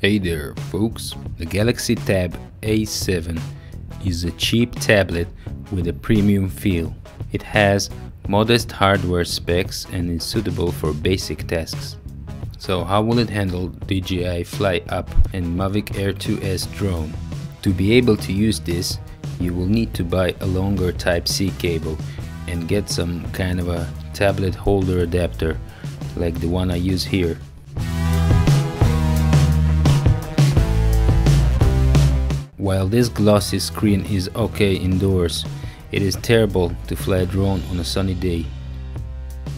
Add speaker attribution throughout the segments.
Speaker 1: Hey there folks, the Galaxy Tab A7 is a cheap tablet with a premium feel. It has modest hardware specs and is suitable for basic tasks. So how will it handle DJI FLY app and Mavic Air 2S drone? To be able to use this, you will need to buy a longer Type-C cable and get some kind of a tablet holder adapter like the one I use here. While this glossy screen is okay indoors, it is terrible to fly a drone on a sunny day.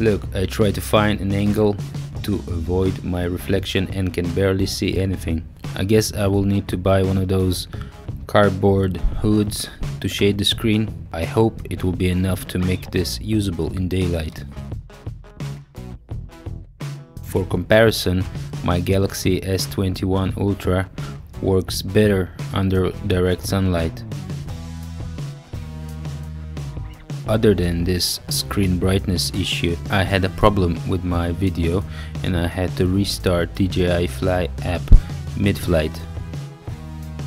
Speaker 1: Look, I try to find an angle to avoid my reflection and can barely see anything. I guess I will need to buy one of those cardboard hoods to shade the screen. I hope it will be enough to make this usable in daylight. For comparison, my Galaxy S21 Ultra works better under direct sunlight. Other than this screen brightness issue, I had a problem with my video and I had to restart DJI FLY app mid-flight.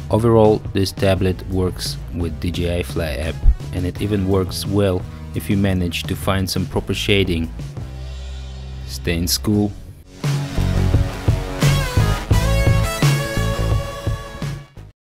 Speaker 1: Overall, this tablet works with DJI FLY app, and it even works well if you manage to find some proper shading. Stay in school.